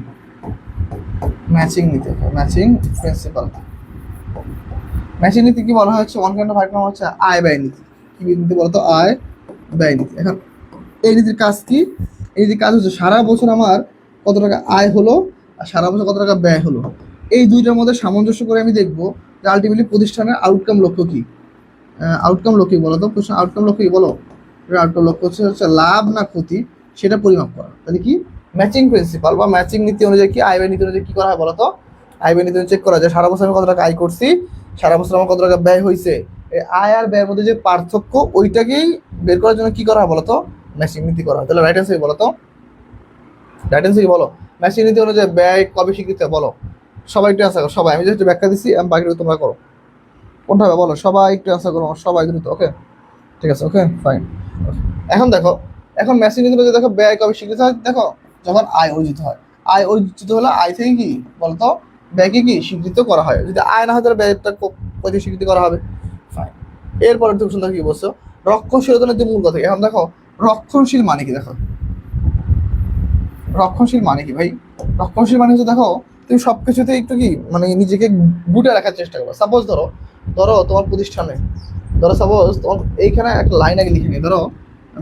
নীতি, ম্যাচিং প্রিন্সিপাল। ম্যাচিং নীতি কি বলা হচ্ছে? ওয়ান কাইন্ড অফ আইটেম হচ্ছে আয় ব্যয় নীতি। কি নীতি বলতো? আয় ব্যয় নীতি। এখন এই নীতির কাজ কি? এই নীতির কাজ হচ্ছে সারা বছর আমার কত টাকা আয় হলো আর সারা বছর কত টাকা ব্যয় হলো, এই দুইটার মধ্যে সামঞ্জস্য করে আমি দেখবো যে আলটিমেটলি প্রতিষ্ঠানের আউটকাম লক্ষ্য কি। আউটকাম লক্ষ্য কি বলো তো? আউটকাম লক্ষ্য কি বলো? আউটকাম লক্ষ্য হচ্ছে লাভ না ক্ষতি সেটা পরিমাপ করা। তাহলে কি ম্যাচিং প্রিন্সিপাল বা ম্যাচিং নীতি অনুযায়ী কি, আয় ব্যয় নীতি অনুযায়ী কি করা হয় বলো তো? আয় ব্যয় নীতি চেক করা যায় সারা বছর আমি কত টাকা আয় করছি, সারা বছর আমার কত টাকা ব্যয় হয়েছে, এই আয় আর ব্যয়ের মধ্যে যে পার্থক্য ওইটাকেই বের করার জন্য কি করা হয় বলতো? ম্যাচিং নীতি করা হয়। তাহলে রাইট অ্যান্সার বলো তো? রাইট অ্যান্সার কি বলো? ম্যাচিং নীতি অনুযায়ী ব্যয় কবে স্বীকৃত বলো? সবাই একটু অ্যান্সার করো, সবাই। আমি যেহেতু ব্যাখ্যা দিচ্ছি, আমি বাকিটা তোমরা করো। কোনটা হবে বলো? সবাই একটু অ্যান্সার করো, সবাই দ্রুত। ওকে, ঠিক আছে, ওকে, ফাইন। এখন দেখো, এখন ম্যাচিং নীতি অনুযায়ী দেখো ব্যয় কবে স্বীকৃত হয়? দেখো, যখন আয় অর্জিত হয়। আয় অর্জিত হলে আয় থেকে কি বলতো? ব্যয়কে কি স্বীকৃত করা হয়। যদি আয় না হয় তাহলে ব্যয়টা কবে স্বীকৃতি করা হবে? ফাইন। এরপরে তুমি সুন্দর কি বলছো, রক্ষণশীলতা নীতির মূল কথা। এখন দেখো, রক্ষণশীল মানে কি? দেখো, রক্ষণশীল মানে কি ভাই? রক্ষণশীল মানে হচ্ছে, দেখো, তুমি সবকিছুতে একটু কি মানে নিজেকে গুটে রাখার চেষ্টা করো। সাপোজ ধরো, তোমার প্রতিষ্ঠানে, ধরো সাপোজ তোমার এইখানে একটা লাইন আগে লিখে নিই। ধরো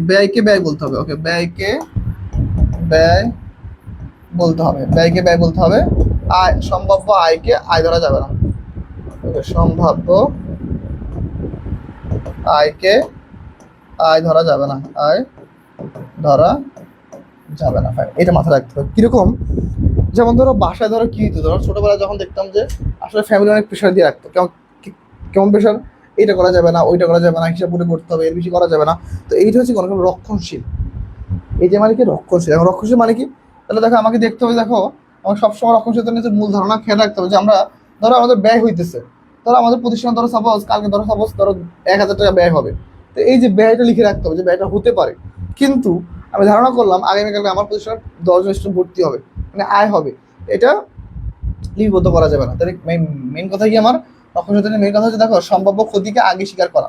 ব্যয়কে ব্যয় বলতে হবে, ওকে, ব্যয়কে ব্যয় বলতে হবে, ব্যয়কে ব্যয় বলতে হবে। আয়, সম্ভাব্য আয়কে আয় ধরা যাবে না, ওকে, সম্ভাব্য আয়কে আয় ধরা যাবে না, আয় ধরা যাবে না। ফাইন, এটা মাথায় রাখতে হবে। কিরকম? যেমন ধরো বাসায় ধরো কি হতো, ধরো ছোটবেলায় যখন দেখতাম যে আসলে ফ্যামিলি অনেক প্রেশার দিয়ে রাখতো, কেমন প্রেশার, এইটা করা যাবে না, ওইটা করা যাবে না, হিসাব করে করতে হবে, এর বেশি করা যাবে না। তো এইটা হচ্ছে কোনো রক্ষণশীল। এই যে মানে কি রক্ষণশীল। এখন রক্ষণশীল মানে কি? তাহলে দেখো, আমাকে দেখতে হবে, দেখো, আমার সবসময় রক্ষণশীল নিজের মূল ধারণা খেয়াল রাখতে হবে যে আমরা ধরো আমাদের ব্যয় হইতেছে, ধরো আমাদের প্রতিষ্ঠান ধরো সাপোজ কালকে ধরো 1,000 টাকা ব্যয় হবে। তো এই যে ব্যয়টা লিখে রাখতে হবে যে ব্যয়টা হতে পারে, কিন্তু আমি ধারণা করলাম আগামীকালকে আমার প্রতিষ্ঠানে 10 জন স্টুডেন্ট ভর্তি হবে, মানে আয় হবে, এটা লিপিবদ্ধ করা যাবে না। তাহলে মেইন কথা কি আমার রক্ষণশীলতার মেন কথা হচ্ছে দেখো সম্ভাব্য ক্ষতিকে আগে স্বীকার করা।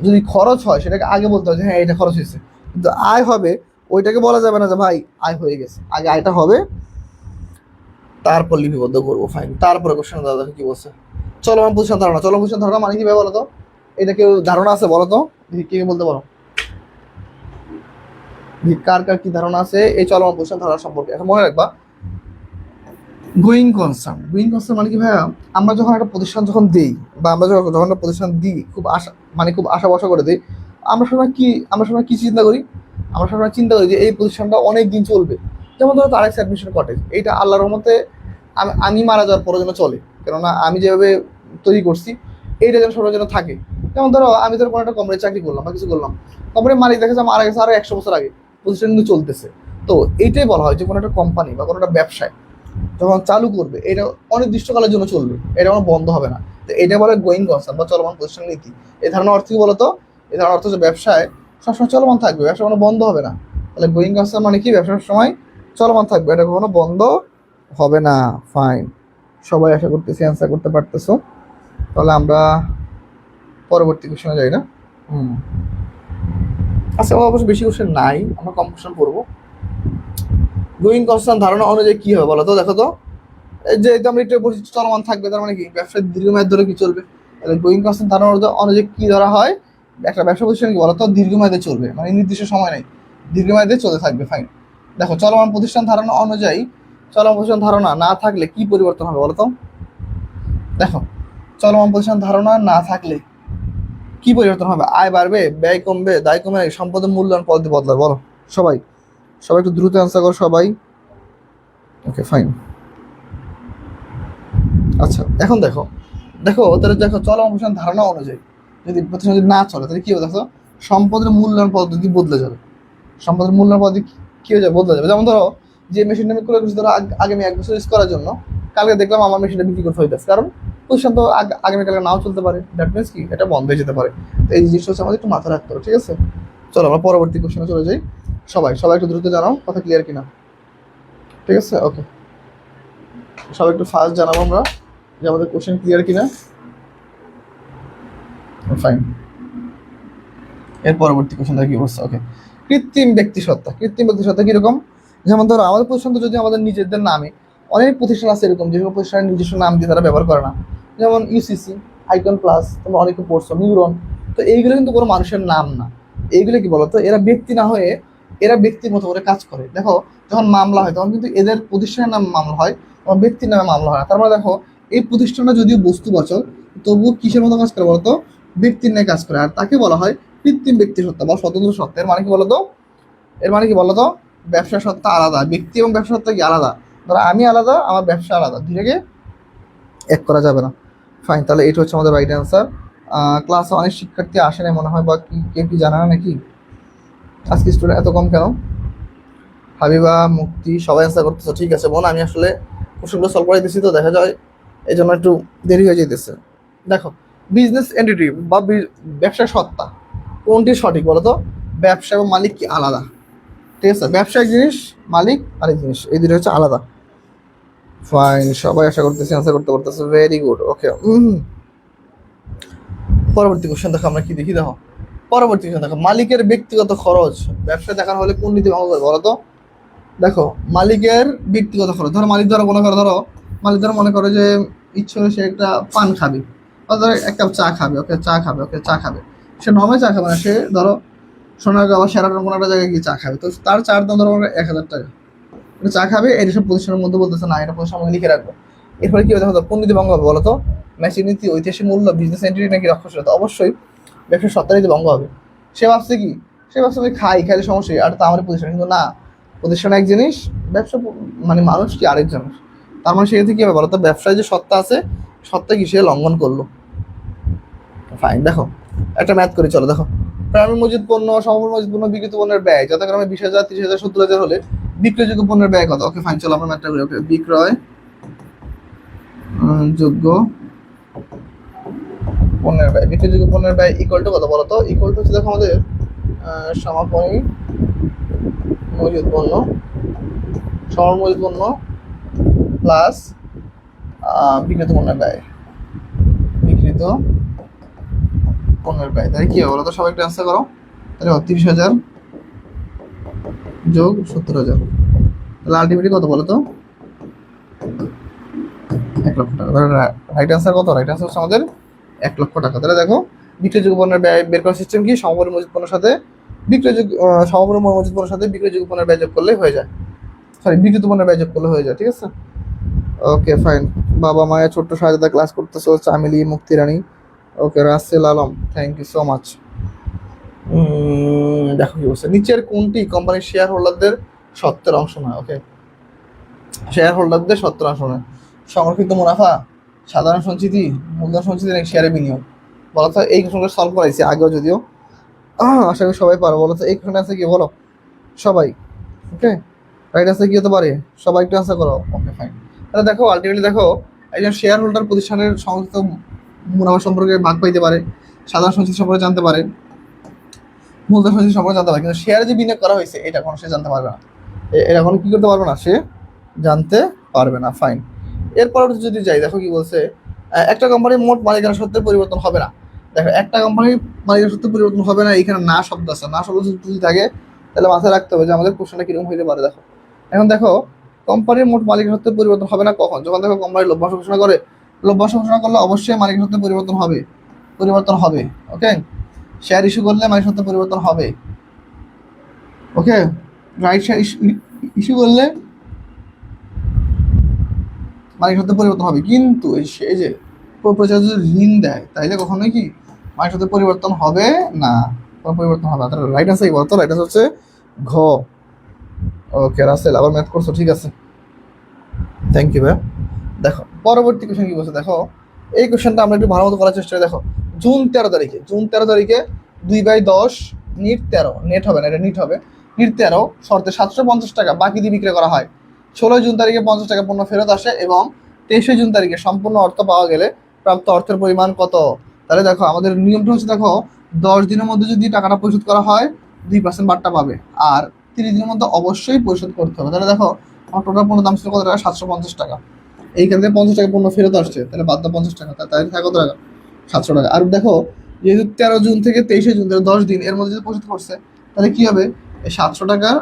যদি খরচ হয় সেটাকে আগে বলতে হবে যে হ্যাঁ এটা খরচ হয়েছে, কিন্তু আয় হবে ওইটাকে বলা যাবে না যে ভাই আয় হয়ে গেছে, আগে আয়টা হবে তারপর লিপিবদ্ধ করবো। ফাইন, তারপরে কোশ্চেন দাদা কি বলছে, চলমান প্রতিষ্ঠান ধারণা। চলমান প্রতিষ্ঠান ধারণা মানে কি ভাই বলো তো? এটা কেউ ধারণা আছে বলো তো, কে বলতে পারো? কার কার কি ধারণা আছে এই চলমান প্রতিষ্ঠান ধারণা সম্পর্কে? এখন মনে রাখবা গোয়িং কনসার্ন, গোয়িং কনসার্ন মানে কি ভাইয়া, আমরা যখন একটা প্রতিষ্ঠান যখন দিই বা আমরা যখন একটা প্রতিষ্ঠান দিই খুব আশা, মানে খুব আশা ভরসা করে দিই, আমরা সবাই কি চিন্তা করি? আমরা সবাই চিন্তা করি যে এই প্রতিষ্ঠানটা অনেক দিন চলবে। যেমন ধরো তারেক্স অ্যাডমিশন কটেজ, এইটা আল্লাহর রহমতে আমি মারা যাওয়ার পরে যেন চলে, কেননা আমি যেভাবে তৈরি করছি এইটা যেন সবার যেন থাকে। যেমন ধরো আমি ধরো কোনো একটা কোম্পানি চাকরি করলাম বা কিছু করলাম, কোম্পানির মালিক দেখা যায় মারা গেছে আরো 100 বছর আগে, প্রতিষ্ঠান কিন্তু চলতেছে। তো এইটাই বলা হয় যে কোনো একটা কোম্পানি বা কোনো একটা ব্যবসায় যখন চালু করবে এটা অনির্দিষ্টকালের জন্য চলবে, এটা কোনো বন্ধ হবে না। তো এটা বলে গোয়িং কনসার্ন বা চলমান প্রতিষ্ঠান নীতি। এই ধারণার অর্থ কি বলতো? এই ধারণার অর্থ হচ্ছে ব্যবসায় সবসময় চলমান থাকবে, ব্যবসা কোনো বন্ধ হবে না। তাহলে গোয়িং কনসার্ন মানে কি, ব্যবসার সময় চলমান থাকবে, এটা কখনো বন্ধ হবে না। ফাইন, সবাই আশা করতেছি অ্যান্সার করতে পারতেছো। তাহলে আমরা পরবর্তী কোশ্চেনে যাই না? আচ্ছা, আমার অবশ্য বেশি কোশ্চেন নাই, আমরা কম কোশ্চেন পড়বো। গোয়িং কনসার্ন ধারণা অনুযায়ী কি হবে বলো তো? দেখো তো, যেহেতু আমরা একটু বলছি চলমান থাকবে, তার মানে কি ব্যবসা দীর্ঘমেয়াদ ধরে কি চলবে। তাহলে গোয়িং কনসার্ন ধারণা অনুযায়ী কি ধরা হয়, একটা ব্যবসা প্রতিষ্ঠান কি বলতো দীর্ঘমেয়াদে চলবে, মানে নির্দিষ্ট সময় নেই, দীর্ঘমেয়াদে চলতে থাকবে। ফাইন, দেখো চলমান প্রতিষ্ঠান ধারণা অনুযায়ী চলমান প্রতিষ্ঠান ধারণা না থাকলে কি পরিবর্তন হবে বলতো? দেখো চলমান প্রতিষ্ঠান ধারণা না থাকলে কি পরিবর্তন হবে? আয় বাড়বে, ব্যয় কমবে, দায় কমে, সম্পদের মূল্যায়ন পদ্ধতি বদলাবে। বলো সবাই, সবাই একটু দ্রুত অ্যান্সার করো সবাই। Okay fine. আচ্ছা এখন দেখো, তাহলে দেখো চলমান প্রতিষ্ঠান ধারণা অনুযায়ী যদি প্রতিষ্ঠান যদি না চলে তাহলে কি হবে? দেখো সম্পদের মূল্যায়ন পদ্ধতি বদলে যাবে। সম্পদের মূল্যায়ন পদ্ধতি কি হয়ে যাবে? বদলে যাবে। যেমন ধরো যে মেশিনটা আমি ক্রয় করছি, ধরো আগামী 1 বছর ইউজ করার জন্য, কালকে দেখলাম আমার মেশিনটা বিক্রি করতে হইতেছে, কারণ প্রতিষ্ঠান তো আগামীকালকে নাও চলতে পারে, দ্যাট মিনস কি এটা বন্ধ হয়ে যেতে পারে। এই জিনিসটা হচ্ছে আমাদের একটু মাথায় রাখতে হবে, ঠিক আছে? চলো আমরা পরবর্তী কোশ্চেনে চলে যাই। সবাই একটু দ্রুত জানাও কথা ক্লিয়ার কিনা, ঠিক আছে? ওকে, সবাই একটু ফাস্ট জানাবো আমরা যে আমাদের কোশ্চেন ক্লিয়ার কিনা। ফাইন, এর পরবর্তী কোশ্চেনটা কি বলছে? ওকে, কৃত্রিম ব্যক্তিসত্তা। কৃত্রিম ব্যক্তিসত্তা কিরকম? যেমন ধরো আমাদের প্রতিষ্ঠান তো যদি আমাদের নিজেদের নামে, অনেক প্রতিষ্ঠান আছে এরকম যেসব প্রতিষ্ঠানের নিজস্ব নাম দিয়ে তারা ব্যবহার করে না, যেমন ইউসিসি, আইকন প্লাস, তোমরা অনেকে পড়ছো, নিউরন। তো এইগুলো কিন্তু কোনো মানুষের নাম না। এইগুলো কি বলতো, এরা ব্যক্তি না হয়ে এরা ব্যক্তির মতো করে কাজ করে। দেখো যখন মামলা হয় তখন কিন্তু এদের প্রতিষ্ঠানের নামে মামলা হয়, আমার ব্যক্তির নামে মামলা হয় না। তার মানে দেখো এই প্রতিষ্ঠানটা যদিও বস্তুবাচক, তবুও কিসের মতো কাজ করে বলতো? ব্যক্তির নিয়ে কাজ করে। আর তাকে বলা হয় কৃত্রিম ব্যক্তি সত্তা বা স্বতন্ত্র সত্তা। এর মানে কি বলতো? ব্যবসা সত্তা আলাদা, ব্যক্তি এবং ব্যবসা সত্তা কি আলাদা। ধরো আমি আলাদা, আমার ব্যবসা আলাদা, দুটাকে এক করা যাবে না। ফাইন, তাহলে এটা হচ্ছে আমাদের রাইট অ্যান্সার। ক্লাসে অনেক শিক্ষার্থী আসে না মনে হয়, বা কি কেউ কি জানা না নাকি আজকে স্টুডেন্ট এত কম কেন? হাবিবা, মুক্তি সবাই অ্যান্সার করতেছে, ঠিক আছে বোন। আমি আসলে কোশ্চেনগুলো সলভ করে দিচ্ছি তো দেখা যায় এই জন্য একটু দেরি হয়ে যেতেছে। দেখো বিজনেস এন্টিটি বা ব্যবসার সত্তা কোনটি সঠিক বলো তো? ব্যবসা এবং মালিক কি আলাদা, ঠিক আছে? ব্যবসা এক জিনিস, মালিক আরেক জিনিস, এই দুটো হচ্ছে আলাদা। ফাইন, সবাই আশা করতেছি অ্যান্সার করতে পারতেছে, ভেরি গুড। ওকে, পরবর্তী কোশ্চেন দেখো আমরা কি দেখি। দেখো পরবর্তী কোশ্চেন দেখো, মালিকের ব্যক্তিগত খরচ ব্যবসায় দেখানো হলে কোন নীতি ভঙ্গ করে বলো তো? দেখো মালিকের ব্যক্তিগত খরচ, ধরো মালিক ধরো মনে করো, মালিক ধরো মনে করো যে ইচ্ছে হলে সে একটা পান খাবে, ধরো এক কাপ চা খাবে, ওকে চা খাবে। সে নর্মাল চা খাবে না, সে ধরো সোনারগাঁও বা সেরাটন কোনো একটা জায়গায় গিয়ে চা খাবে, তো তার চার দাম ধরো 1,000 টাকা। চা খাবে, এটা সব প্রতিষ্ঠানের মধ্যে বলতেছে না, এটা প্রতিষ্ঠান আমাকে লিখে রাখবো। এরপরে কি হবে দেখো, কোন নীতি ভঙ্গ হবে বলো তো? ম্যাচিং নীতি, ঐতিহাসিক মূল্য, বিজনেস এন্টিটি নাকি রক্ষণশীলতা? অবশ্যই ব্যবসার সত্তা নীতি ভঙ্গ হবে। সে ভাবছে আমি খাইলে সমস্যা, আর তা আমাদের প্রতিষ্ঠান, কিন্তু না, প্রতিষ্ঠান এক জিনিস, ব্যবসা মানে মানুষ কি আরেক জিনিস। তার মানে সেক্ষেত্রে কি হবে বলো তো? ব্যবসায় যে সত্তা আছে, সত্তা কি সে লঙ্ঘন করলো। ফাইন, দেখো একটা ম্যাথ করে চলো। দেখো প্রাণী মজুদ পণ্য, সমপূর্ণ মজুদ পণ্য, বিক্রিত পণ্যের ব্যয় যথাক্রমে 20,000, 30,000, 70,000 হলে বিক্রয়যোগ্য পণ্যের ব্যয় কত? ওকে ফাইন, চলো আমরা ম্যাথটা করি। ওকে, বিক্রয় যোগ্য পণ্যের ব্যয়, বিক্রয়যোগ্য পণ্যের ব্যয় ইকুয়াল টু কত বলো তো? ইকুয়াল টু হচ্ছে দেখো আমাদের সমাপনী মজুদ পণ্য, সমপূর্ণ মজুদ পণ্য প্লাস বিক্রিত পণ্যের ব্যয়। নির্ধারিত পণ্যের ব্যয়, তাহলে কি হবে বলো তো? সবাই একটু আনসার করো। তাহলে 30,000 যোগ 70,000, তাহলে আলটিমেটলি কত বলো তো? 1 লক্ষ টাকা। তাহলে রাইট আনসার কত? রাইট আনসার হচ্ছে আমাদের 1 লক্ষ টাকা। তাহলে দেখো বিক্রয়যোগ্য পণ্যের ব্যয় বের করার সিস্টেম কি? সমপরিমাণ মজুত পণ্যের সাথে সমপরিমাণ মজুত পণ্যের সাথে বিক্রয়যোগ্য পণ্যের ব্যয় যোগ করলে হয়ে যায়, সরি বিক্রিত পণ্যের ব্যয় যোগ করলে হয়ে যায়। ঠিক আছে, ওকে ফাইন। বাবা মায়ের ছোট্ট শাহজাদা ক্লাস করতেছো, Chameli, Mukti Rani, okay, Rasel Alam, thank you so much. দেখো কি বলছে, নিচের কোনটি কোম্পানির শেয়ার হোল্ডারদের সত্ত্বের অংশ নয়? ওকে, শেয়ার হোল্ডারদের সত্ত্বের অংশ নয়। সংরক্ষিত মুনাফা, সাধারণ সঞ্চিতি, মূলধন সঞ্চিতি নাকি শেয়ারে বিনিয়োগ? বলো তো, এই কোশ্চেনটা সলভ করাইছি আগেও যদিও, আশা করি সবাই পারো। বলো তো এই কোশ্চেন আছে কি? বলো সবাই। ওকে, রাইট আছে কি হতে পারে? সবাই একটু আনসার করো। Okay fine. তাহলে দেখো আলটিমেটলি দেখো, একজন শেয়ার হোল্ডার প্রতিষ্ঠানের সংস্থিত মুনাফা সম্পর্কে ভাগ পাইতে পারে, সাধারণ সঞ্চিতি সম্পর্কে জানতে পারে, মূলধন সঞ্চিতি সম্পর্কে জানতে পারে, কিন্তু শেয়ারে যে বিনিয়োগ করা হয়েছে এটা কোনো সে জানতে পারবে না। এটা কোনো কি করতে পারবে না, সে জানতে পারবে না। ফাইন। এরপর যদি যাই, দেখো কি বলছে, একটা কোম্পানির মোট মালিকানা সত্ত্বের পরিবর্তন হবে না। দেখো একটা কোম্পানির মালিকানা সত্ত্বের পরিবর্তন হবে না, এখানে না শব্দ আছে, না শব্দ যদি থাকে তাহলে মাথায় রাখতে হবে যে আমাদের কোশ্চেনটা কিরকম হইতে পারে। দেখো এখন দেখো, কোম্পানির মোট মালিকানা সত্ত্বের পরিবর্তন হবে না কখন? যখন দেখো কোম্পানি লভ্যাংশ ঘোষণা করে, লভ্যাংশ ঘোষণা করলে অবশ্যই মালিকানা সত্ত্বের পরিবর্তন হবে, পরিবর্তন হবে। ওকে, শেয়ার ইস্যু করলে মালিকানা সত্ত্বের পরিবর্তন হবে। ওকে, রাইট, শেয়ার ইস্যু করলে মালিক সত্ত্বের পরিবর্তন হবে, কিন্তু এই যে প্রচার যদি ঋণ দেয় তাইলে কখনোই কি মালিক সত্ত্বের পরিবর্তন হবে না, কোনো পরিবর্তন হবে না। তাহলে রাইট আনসার কি বলতো? রাইট আনসার হচ্ছে ঘ। ওকে রাসেল, আবার ম্যাথ করছো, ঠিক আছে, থ্যাংক ইউ ভাই। দেখো পরবর্তী কোশ্চেন কি বলছে, দেখো এই কোশ্চেনটা আমরা একটু ভালো মতো করার চেষ্টা করি। দেখো জুন 13 তারিখে 2/10 নিট 13, নেট হবে না, এটা নিট হবে, নিট 13 শর্তে 750 টাকা বাকি দিয়ে বিক্রি করা হয়। 16 জুন তারিখে 50 টাকা পণ্য ফেরত আসে এবং 23 জুন তারিখে সম্পূর্ণ অর্থ পাওয়া গেলে প্রাপ্ত অর্থের পরিমাণ কত? তাহলে দেখো আমাদের নিয়মটা হচ্ছে, দেখো 10 দিনের মধ্যে যদি টাকাটা পরিশোধ করা হয় 2% বাট্টা পাবে, আর 30 দিনের মধ্যে অবশ্যই পরিশোধ করতে হবে। তাহলে দেখো আমার টোটাল পণ্য দাম ছিল কত টাকা? 750 টাকা। এইখান থেকে 50 টাকা পণ্য ফেরত আসছে, তাহলে বাদ দাও 50 টাকা, তাহলে থাকে কত টাকা? 700 টাকা। আর দেখো যেহেতু 13 জুন থেকে 23 জুন, তাহলে 10 দিন, এর মধ্যে যদি পরিশোধ করছে তাহলে কি হবে? এই 700 টাকার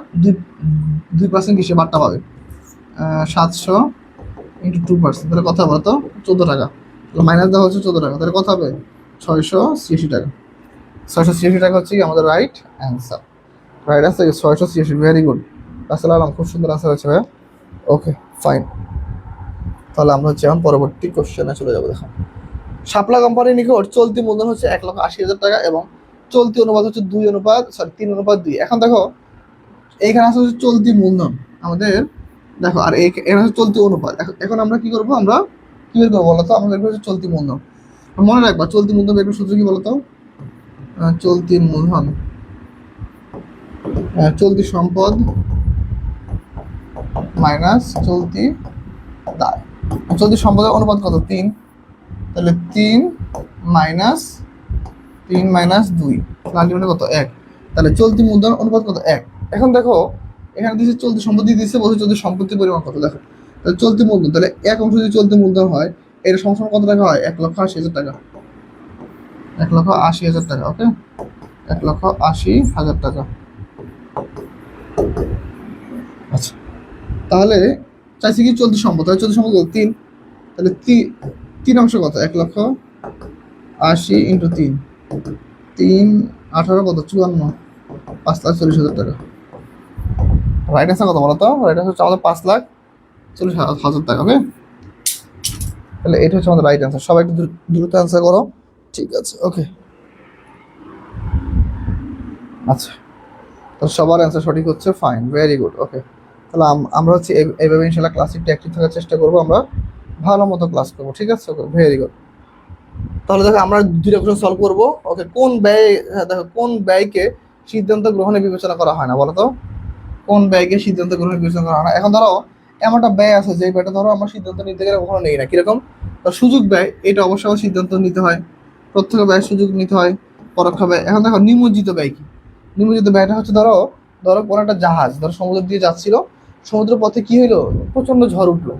2% কিসে বাট্টা পাবে? 700 ইন্টু 2%, তাহলে কত হবে? তো 14 টাকা, তাহলে মাইনাস দেওয়া হচ্ছে 14 টাকা, তাহলে কত হবে? 686 টাকা। 686 টাকা হচ্ছে কি আমাদের right answer. Right answer 686, very good Russel Alam, খুব সুন্দর অ্যান্সার হচ্ছে ভাইয়া। ওকে ফাইন, তাহলে আমরা হচ্ছে এখন পরবর্তী কোশ্চেনে চলে যাবো। দেখো শাপলা কোম্পানির নিকট চলতি মূলধন হচ্ছে 1,80,000 টাকা এবং চলতি অনুপাত হচ্ছে 3:2। এখন দেখো এইখানে আছে হচ্ছে চলতি মূলধন আমাদের, দেখো আর এখানে হচ্ছে চলতি অনুপাত। এখন আমরা কি করবো? আমরা কি বের করবো বলতো? আমরা বের করবো চলতি মূলধন। মনে রাখবা চলতি মূলধন বের করার সূত্র কি বলতো? চলতি মূলধন, চলতি সম্পদ মাইনাস চলতি দায়। চলতি সম্পদের অনুপাত কত? 3, তাহলে 3 মাইনাস 2, আলটিমেটলি কত? 1। তাহলে চলতি মূলধন অনুপাত কত? 1। এখন দেখো এখানে দিচ্ছে চলতি সম্পত্তি দিচ্ছে, বলছে চলতি সম্পত্তির পরিমাণ কত। দেখো তাহলে চলতি মূলধন, তাহলে 1 অংশ যদি চলতি মূলধন হয় এর সমান কত টাকা হয়? 1,80,000 টাকা। 1,80,000 টাকা। ওকে, 1,80,000 টাকা। আচ্ছা, তাহলে চাইছি কি চলতি সম্পদ, তাহলে চলতি সম্পদ 3, তাহলে 3 অংশ কত? 1,80,000 ইন্টু 3, 3 18 কত? 54, 5,40,000 টাকা। রাইট অ্যান্সার কত বলো তো? রাইট অ্যান্সার হচ্ছে আমাদের 5,40,000 টাকা। ওকে, তাহলে এটা হচ্ছে আমাদের রাইট অ্যান্সার। সবাই একটু দ্রুত অ্যান্সার করো, ঠিক আছে? ওকে আচ্ছা, তো সবার অ্যান্সার সঠিক হচ্ছে, ফাইন, ভেরি গুড। ওকে, তাহলে আমরা হচ্ছে এইভাবে ইনশাল্লাহ ক্লাসে একটু অ্যাক্টিভ থাকার চেষ্টা করবো, আমরা ভালো মতো ক্লাস করবো, ঠিক আছে? ওকে, ভেরি গুড। তাহলে দেখো আমরা 2টা কোশ্চেন সলভ করবো। ওকে, দেখো কোন ব্যয়কে সিদ্ধান্ত গ্রহণে বিবেচনা করা হয় না? বলো তো কোন ব্যয়কে সিদ্ধান্ত গ্রহণে বিবেচনা করা হয় না? এখন ধরো এমন একটা ব্যয় আছে যে ব্যয়টা ধরো আমরা সিদ্ধান্ত নিতে গেলে কখনো নেই না। কিরকম? সুযোগ ব্যয়, এটা অবশ্যই আমার সিদ্ধান্ত নিতে হয়। প্রত্যক্ষ ব্যয় সুযোগ নিতে হয়, পরোক্ষ ব্যয়। এখন দেখো নিমজ্জিত ব্যয় কি? নিমজ্জিত ব্যয়টা হচ্ছে ধরো ধরো কোনো একটা জাহাজ ধরো সমুদ্র দিয়ে যাচ্ছিল, সমুদ্র পথে কি হইলো? প্রচন্ড ঝড় উঠলো,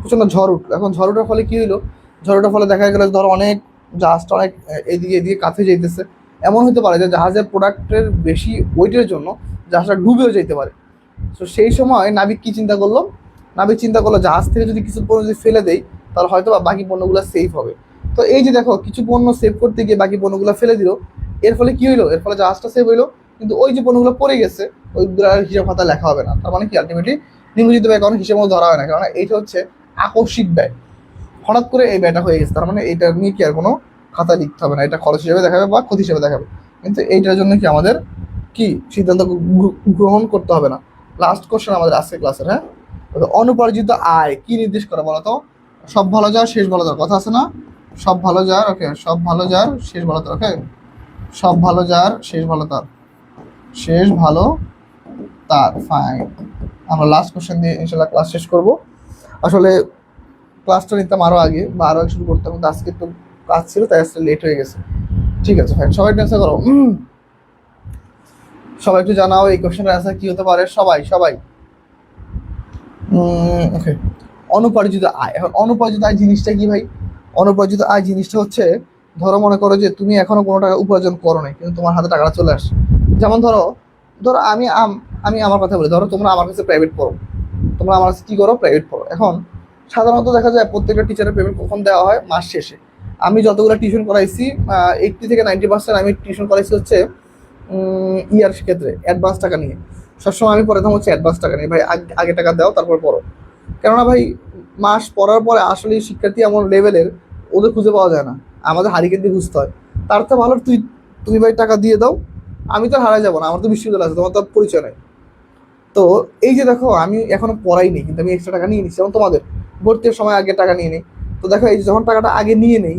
প্রচন্ড ঝড় উঠলো। এখন ঝড় ওঠার ফলে কি হইলো? ঝড় ওঠার ফলে দেখা গেলো ধরো অনেক জাহাজটা অনেক এদিকে এদিকে কাছে যেতেছে, এমন হতে পারে যে জাহাজের প্রোডাক্টের বেশি ওয়েটের জন্য জাহাজটা ডুবেও যেতে পারে। তো সেই সময় নাবিক কি চিন্তা করলো, নাবিক চিন্তা করলো জাহাজ থেকে যদি কিছু পণ্য যদি ফেলে দেয় তাহলে হয়তো বা বাকি পণ্যগুলো সেফ হবে। তো এই যে দেখো কিছু পণ্য সেভ করতে গিয়ে বাকি পণ্যগুলো ফেলে দিল, এর ফলে কি হইলো, এর ফলে জাহাজটা সেভ হইলো, কিন্তু ওই যে পণ্যগুলো পড়ে গেছে ওইগুলোর হিসাব খাতা লেখা হবে না। তার মানে কি আলটিমেটলি নিম্নলিখিত ব্যয় কারণ হিসেবে ধরা হয় না, কারণ এইটা হচ্ছে আকস্মিক ব্যয়, হঠাৎ করে এই ব্যয়টা হয়ে গেছে। তার মানে এটা নিয়ে কি আর কোনো খাতা লিখতে হবে না, এটা খরচ হিসেবে দেখাবে বা ক্ষতি হিসেবে দেখাবে, কিন্তু এইটার জন্য কি আমাদের কি সিদ্ধান্ত গ্রহণ করতে হবে না। লাস্ট কোশ্চেন আমাদের আজকে ক্লাসের, হ্যাঁ, অনুপার্জিত আয় কি নির্দেশ করে বলো তো? সব ভালো যার শেষ ভালো তার কথা আছে না, সব ভালো যার, ওকে, সব ভালো যার শেষ ভালো তার, ওকে, সব ভালো যার শেষ ভালো তার, শেষ ভালো তার, ফাইন। আমরা লাস্ট কোশ্চেন দিয়ে ইনশাল্লাহ ক্লাস শেষ করব। আসলে ক্লাসটা নিতাম আরও আগে বা আরও শুরু করতাম, কিন্তু আজকে একটু কাজ ছিল তাই আজকে লেট হয়ে গেছে। ঠিক আছে ফাইন, সবাই টেন্সা করো। সবাই একটু জানাও এই কোশ্চেনের অ্যান্সার কি হতে পারে, সবাই সবাই। ওকে, অনুপার্জিত আয়। এখন অনুপার্জিত আয় জিনিসটা কি ভাই? অনুপার্জিত আয় জিনিসটা হচ্ছে, ধরো মনে করো যে তুমি এখনো কোনো টাকা উপার্জন করো নাই কিন্তু তোমার হাতে টাকাটা চলে আসছে। যেমন ধরো, ধরো আমি আমার কথা বলি, ধরো তোমরা আমার কাছে প্রাইভেট পড়ো, তোমরা আমার কাছে কী করো, প্রাইভেট পড়ো। এখন সাধারণত দেখা যায় প্রত্যেকটা টিচারের পেমেন্ট কখন দেওয়া হয়, মাস শেষে। আমি যতগুলো টিউশন করাইছি 80 থেকে 90% আমি টিউশন করাইছি হচ্ছে ইয়ার ক্ষেত্রে অ্যাডভান্স টাকা নিয়ে। সবসময় আমি প্রথম হচ্ছে অ্যাডভান্স টাকা নিয়ে, ভাই আগে টাকা দাও তারপর পড়ো। কেননা ভাই মাস পড়ার পরে আসলে শিক্ষার্থী এমন লেভেলের, ওদের খুঁজে পাওয়া যায় না, আমাদের হারিকেন দিয়ে খুঁজতে হয়। তার তো ভালো তুমি ভাই টাকা দিয়ে দাও, আমি তো হারাই যাবো না, আমার তো বিশ্ববিদ্যালয় আছে, তোমার তো পরিচয় নেই। তো এই যে দেখো আমি এখনো পড়াইনি কিন্তু আমি এক্সট্রা টাকা নিয়ে নিচ্ছি, যেমন তোমাদের ভর্তির সময় আগে টাকা নিয়ে নিই। তো দেখো এই যে যখন টাকাটা আগে নিয়ে নেই,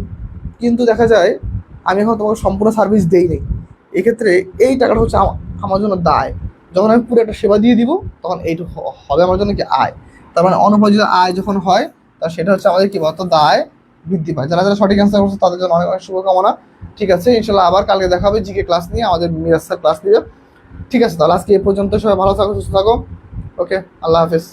কিন্তু দেখা যায় আমি এখন তোমাকে সম্পূর্ণ সার্ভিস দেই নেই, এক্ষেত্রে এই টাকাটা হচ্ছে আমার জন্য দায়। যখন আমি পুরো একটা সেবা দিয়ে দিব তখন এইটুকু হবে আমার জন্য কি আয়। তার মানে অনুপার্জিত আয় যখন হয় তা সেটা হচ্ছে আমাদের কি বলতো দায় বৃদ্ধি পায়। যারা যারা সঠিক অ্যান্সার করছে তাদের জন্য অনেক অনেক শুভকামনা। ঠিক আছে, ইনশাল্লাহ আবার কালকে দেখা হবে জিকে ক্লাস নিয়ে, আমাদের মিরাজ স্যার ক্লাস দিবে। ঠিক আছে, তাহলে আজকে এ পর্যন্ত, সবাই ভালো থাকো, সুস্থ থাকো, ওকে, আল্লাহ হাফেজ।